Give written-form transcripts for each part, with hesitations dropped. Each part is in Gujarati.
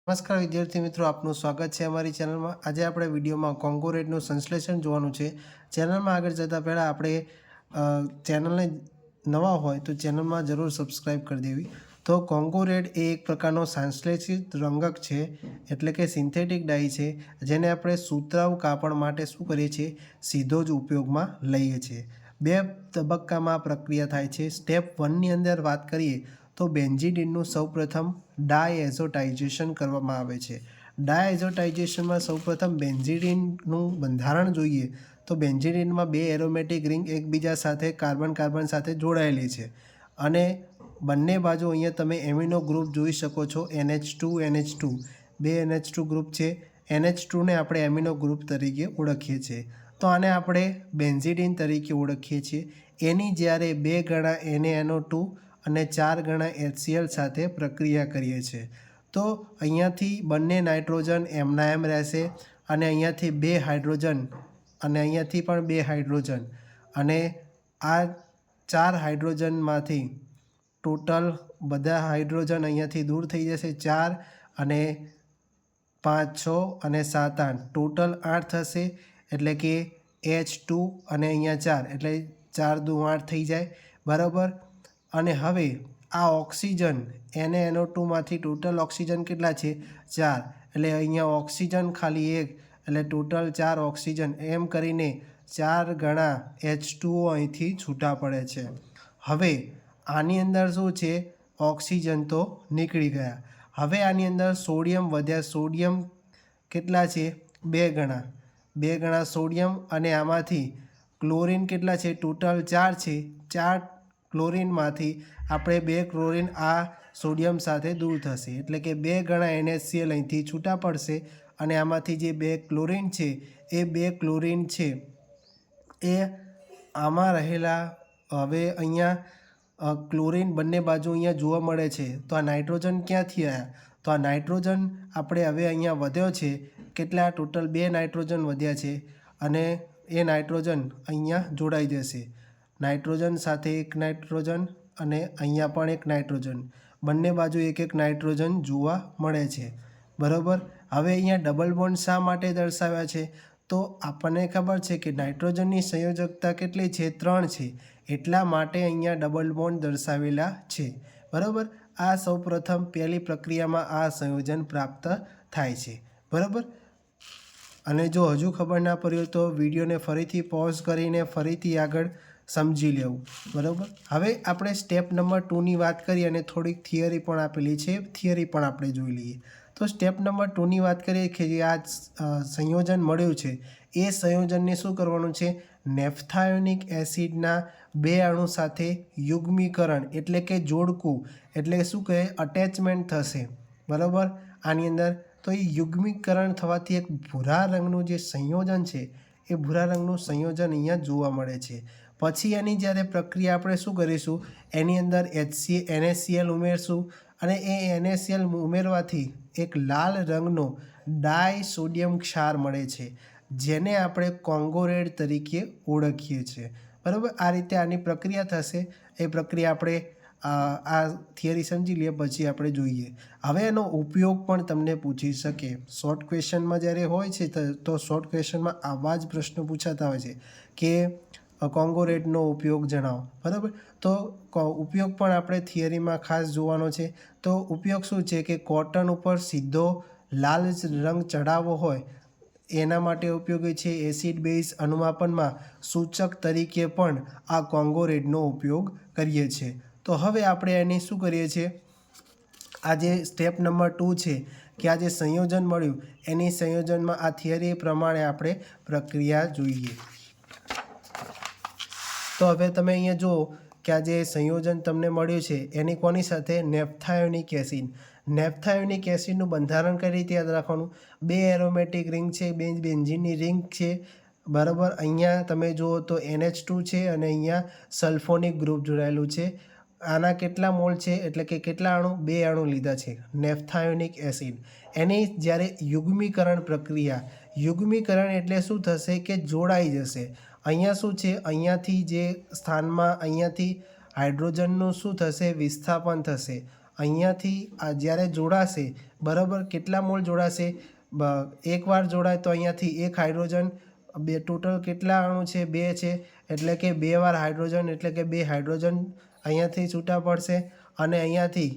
નમસ્કાર વિદ્યાર્થી મિત્રો, આપનું સ્વાગત છે અમારી ચેનલમાં। આજે આપણે વિડીયોમાં કોંગો રેડનું સંશ્લેષણ જોવાનું છે। ચેનલમાં આગળ જતાં પહેલાં આપણે ચેનલને નવા હોય તો ચેનલમાં જરૂર સબસ્ક્રાઈબ કરી દેવી। તો કોંગો રેડ એ એક પ્રકારનો સંશ્લેષિત રંગક છે, એટલે કે સિન્થેટિક ડાઈ છે, જેને આપણે સુતરાઉ કાપડ માટે શું કરીએ છીએ, સીધો જ ઉપયોગમાં લઈએ છીએ। બે તબક્કામાં પ્રક્રિયા થાય છે। સ્ટેપ 1ની અંદર વાત કરીએ તો બેન્ઝીડીનનું સૌપ્રથમ ડાયએઝોટાઇઝેશન કરવામાં આવે છે। ડાયએઝોટાઇઝેશનમાં સૌપ્રથમ બેન્ઝીડીનનું બંધારણ જોઈએ તો બેન્ઝીડીનમાં બે એરોમેટિક રિંગ એકબીજા સાથે કાર્બન સાથે જોડાયેલી છે અને બંને બાજુ અહીંયા તમે એમિનો ગ્રુપ જોઈ શકો છો, NH2 બે NH2 ગ્રુપ છે। NH2ને આપણે એમિનો ગ્રુપ તરીકે ઓળખીએ છીએ, તો આને આપણે બેન્ઝીડીન તરીકે ઓળખીએ છીએ। એની જ્યારે 2 ગણા NaNO2 અને 4 ગણા HCl સાથે પ્રક્રિયા કરીએ છીએ તો અહીંયાથી બંને નાઇટ્રોજન એમના એમ રહેશે અને અહીંયાથી 2 હાઇડ્રોજન અને અહીંયાથી પણ 2 હાઇડ્રોજન અને આ 4 હાઇડ્રોજનમાંથી ટોટલ બધા હાઇડ્રોજન અહીંયાથી દૂર થઈ જશે। 4 અને 5 6 અને 7 8 ટોટલ 8 થશે, એટલે કે H2 અને અહીંયા 4 એટલે 4 દુ 8 થઈ જાય, બરાબર। અને હવે આ ઓક્સિજન NaNO2માંથી ટોટલ ઓક્સિજન કેટલા છે, 4, એટલે અહીંયા ઓક્સિજન ખાલી 1, એટલે ટોટલ 4 ઓક્સિજન, એમ કરીને 4 ગણા H2O અહીંથી છૂટા પડે છે। હવે આની અંદર શું છે, ઓક્સિજન તો નીકળી ગયા। હવે આની અંદર સોડિયમ વધ્યા। સોડિયમ કેટલા છે, 2 ગણા સોડિયમ, અને આમાંથી ક્લોરિન કેટલા છે, ટોટલ 4 છે। 4 ક્લોરિનમાંથી આપણે 2 ક્લોરિન આ સોડિયમ સાથે દૂર થશે, એટલે કે 2 ગણા NaCl અહીંથી છૂટા પડશે અને આમાંથી જે 2 ક્લોરિન છે એ 2 ક્લોરિન છે એ આમાં રહેલા, હવે અહીંયા ક્લોરિન બંને બાજુ અહીંયા જોવા મળે છે, તો આ નાઇટ્રોજન ક્યાંથી આવ્યા, તો આ નાઇટ્રોજન આપણે હવે અહીંયા વધ્યો છે, કેટલા, ટોટલ 2 નાઇટ્રોજન વધ્યા છે અને એ નાઇટ્રોજન અહીંયા જોડાઈ જશે। નાઇટ્રોજન સાથે એક નાઇટ્રોજન અને અહીંયા પણ એક નાઇટ્રોજન, બંને બાજુ એક એક નાઇટ્રોજન જોવા મળે છે, બરાબર। હવે અહીંયા ડબલ બોન્ડ શા માટે દર્શાવ્યા છે, તો આપણને ખબર છે કે નાઇટ્રોજનની સંયોજકતા કેટલી છે, 3 છે, એટલા માટે અહીંયા ડબલ બોન્ડ દર્શાવેલા છે, બરાબર। આ સૌપ્રથમ પહેલી પ્રક્રિયામાં આ સંયોજન પ્રાપ્ત થાય છે, બરાબર। અને જો હજુ ખબર ના પડી હોય તો વિડીયોને ફરીથી પોઝ કરીને ફરીથી આગળ સમજી લેવું, બરાબર। હવે આપણે સ્ટેપ નંબર 2ની વાત કરીએ અને થોડીક થિયરી પણ આપેલી છે, થિયરી પણ આપણે જોઈ લઈએ। તો સ્ટેપ નંબર 2ની વાત કરીએ કે જે આ સંયોજન મળ્યું છે એ સંયોજનને શું કરવાનું છે, નેફથાયોનિક એસિડના 2 અણુ સાથે યુગ્મીકરણ એટલે કે જોડકું, એટલે શું કહે, અટેચમેન્ટ થશે, બરાબર। આની અંદર તો એ યુગ્મીકરણ થવાથી એક ભૂરા રંગનું જે સંયોજન છે એ ભૂરા રંગનું સંયોજન અહીંયા જોવા મળે છે। પછી એની જ્યારે પ્રક્રિયા આપણે શું કરીશું, એની અંદર NaCl ઉમેરશું અને એ NaCl ઉમેરવાથી એક લાલ રંગનો ડાયસોડિયમ ક્ષાર મળે છે, જેને આપણે કોંગો રેડ તરીકે ઓળખીએ છીએ, બરાબર। આ રીતે આની પ્રક્રિયા થશે, એ પ્રક્રિયા આપણે આ થિયરી સમજી લઈએ પછી આપણે જોઈએ। હવે એનો ઉપયોગ પણ તમને પૂછી શકે, શોર્ટ ક્વેશ્ચનમાં જ્યારે હોય છે તો શોર્ટ ક્વેશ્ચનમાં આવા જ પ્રશ્નો પૂછાતા હોય છે કે કોંગો રેડનો ઉપયોગ જણાવો, બરાબર। તો ઉપયોગ પણ આપણે થિયરીમાં ખાસ જોવાનો છે। તો ઉપયોગ શું છે કે કોટન ઉપર સીધો લાલ રંગ ચડાવવો હોય એના માટે ઉપયોગી છે। એસિડ બેઝ અનુમાપનમાં સૂચક તરીકે પણ આ કોંગો રેડનો ઉપયોગ કરીએ છીએ। તો હવે આપણે એની શું કરીએ છીએ, આ જે સ્ટેપ નંબર 2 છે કે આ જે સંયોજન મળ્યું એની સંયોજનમાં આ થિયરી પ્રમાણે આપણે પ્રક્રિયા જોઈએ। તો હવે તમે અહીંયા જુઓ કે આ જે સંયોજન તમને મળ્યું છે એની કોની સાથે, નેફથાયોનિક એસિડ। નેફથાયોનિક એસિડનું બંધારણ કઈ રીતે યાદ રાખવાનું, 2 એરોમેટિક રિંગ છે, 2 બેન્ઝીનની રિંગ છે, બરાબર। અહીંયા તમે જુઓ તો NH2 છે અને અહીંયા સલ્ફોનિક ગ્રુપ જોડાયેલું છે। આના કેટલા મોલ છે, એટલે કે કેટલા અણુ, 2 અણુ લીધા છે નેફથાયોનિક એસિડ। એની જ્યારે યુગ્મીકરણ પ્રક્રિયા, યુગ્મીકરણ એટલે શું થશે કે જોડાઈ જશે। અહીંયા શું છે, અહીંયાથી જે સ્થાનમાં અહીંયાથી હાઇડ્રોજનનું શું થશે, વિસ્થાપન થશે અહીંયાથી આ જ્યારે જોડાશે, બરાબર, કેટલા મોલ જોડાશે? એકવાર જોડાય તો અહીંયાથી એક હાઇડ્રોજન, બે ટોટલ કેટલા અણુ છે? 2 છે, એટલે કે 2 વાર હાઇડ્રોજન, એટલે કે 2 હાઇડ્રોજન અહીંયાથી છૂટા પડશે. અને અહીંયાથી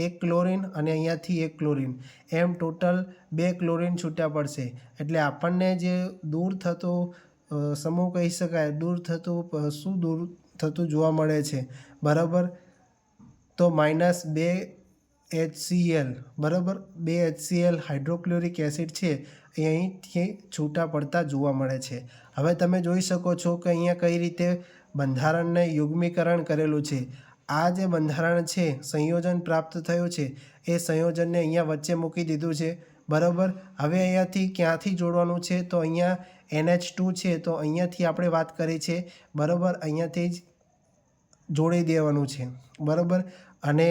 એક ક્લોરિન અને અહીંયાથી એક ક્લોરિન, એમ ટોટલ 2 ક્લોરિન છૂટા પડશે. એટલે આપણને જે દૂર થતું સમૂહ કહી શકાય, દૂર થતું શું દૂર થતું જોવા મળે છે, બરાબર? તો -2 HCl, બરાબર, 2 HCl હાઇડ્રોક્લોરિક એસિડ છે એ અહીંથી છૂટા પડતા જોવા મળે છે. હવે તમે જોઈ શકો છો કે અહીંયા કઈ રીતે બંધારણને યુગ્મીકરણ કરેલું છે. આ જે બંધારણ છે, સંયોજન પ્રાપ્ત થયું છે, એ સંયોજનને અહીંયા વચ્ચે મૂકી દીધું છે, બરાબર. હવે અહીંયાથી ક્યાંથી જોડવાનું છે? તો અહીંયા NH2 છે, તો અહીંયાથી આપણે વાત કરી છે, બરાબર, અહીંયાથી જ જોડી દેવાનું છે, બરાબર. અને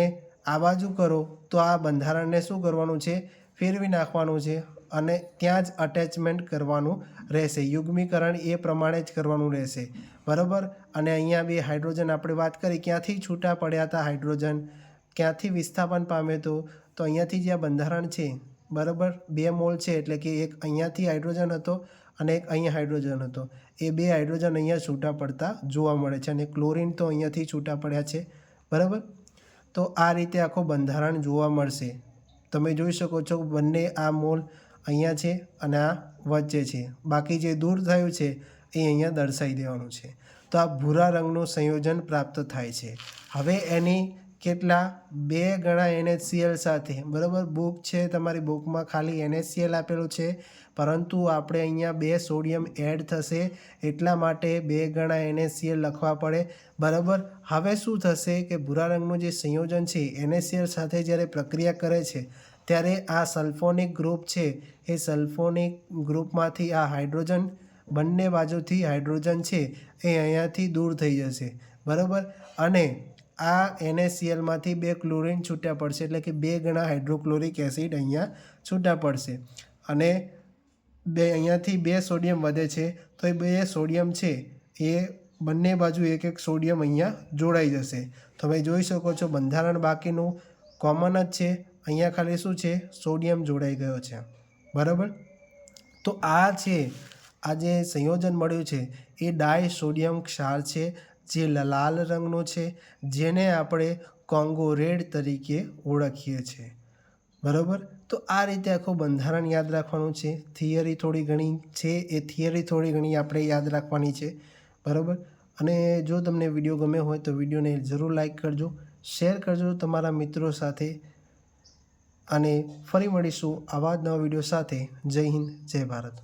આ બાજુ કરો તો આ બંધારણને શું કરવાનું છે? ફેરવી નાખવાનું છે અને ત્યાં જ અટેચમેન્ટ કરવાનું રહેશે. યુગ્મીકરણ એ પ્રમાણે જ કરવાનું રહેશે, બરાબર. અને અહીંયા 2 હાઇડ્રોજન આપણે વાત કરી, ક્યાંથી છૂટા પડ્યા હતા હાઇડ્રોજન, ક્યાંથી વિસ્થાપન પામે તો અહીંયાથી જે આ બંધારણ છે, બરાબર, 2 મોલ છે, એટલે કે એક અહીંયાથી હાઇડ્રોજન હતો અને એક અહીંયા હાઇડ્રોજન હતો. એ 2 હાઇડ્રોજન અહીંયા છૂટા પડતા જોવા મળે છે અને ક્લોરિન તો અહીંયાથી છૂટા પડ્યા છે, બરાબર. તો આ રીતે આખું બંધારણ જોવા મળશે. તમે જોઈ શકો છો બંને આ મોલ અહીંયા છે અને આ વચ્ચે છે. બાકી જે દૂર થયું છે એ અહીંયા દર્શાવી દેવાનું છે. તો આ ભૂરા રંગનું સંયોજન પ્રાપ્ત થાય છે. હવે એની કેટલા? 2 ગણા NaCl સાથે, બરાબર. બુક છે, તમારી બુકમાં ખાલી NaCl આપેલું છે, પરંતુ આપણે અહીંયા 2 સોડિયમ એડ થશે, એટલા માટે 2 ગણા NaCl લખવા પડે, બરાબર. હવે શું થશે કે ભૂરા રંગનું જે સંયોજન છે NaCl સાથે જ્યારે પ્રક્રિયા કરે છે ત્યારે આ સલ્ફોનિક ગ્રુપ છે, એ સલ્ફોનિક ગ્રુપમાંથી આ હાઇડ્રોજન, બંને બાજુથી હાઇડ્રોજન છે એ અહીંયાથી દૂર થઈ જશે, બરાબર. અને આ NaClમાંથી 2 ક્લોરિન છૂટા પડશે, એટલે કે 2 ગણા હાઇડ્રોક્લોરિક એસિડ અહીંયા છૂટા પડશે. અને અહીંયાથી 2 સોડિયમ વધે છે, તો એ 2 સોડિયમ છે એ બંને બાજુ એક એક સોડિયમ અહીંયા જોડાઈ જશે. તમે જોઈ શકો છો બંધારણ બાકીનું કોમન જ છે, અહીંયા ખાલી શું છે? સોડિયમ જોડાઈ ગયો છે, બરાબર. તો આ છે, આ જે સંયોજન મળ્યું છે એ ડાય સોડિયમ ક્ષાર છે, જે લાલ રંગનો છે, જેને આપણે કોંગો રેડ તરીકે ઓળખીએ છીએ, બરાબર. તો આ રીતે આખું બંધારણ યાદ રાખવાનું છે. થિયરી થોડી ઘણી છે, એ થિયરી થોડી ઘણી આપણે યાદ રાખવાની છે, બરાબર. અને જો તમને વિડીયો ગમે હોય તો વિડીયોને જરૂર લાઈક કરજો, શેર કરજો તમારા મિત્રો સાથે. અને ફરી મળીશું આવા જ નવા વિડીયો સાથે. જય હિન્દ, જય ભારત.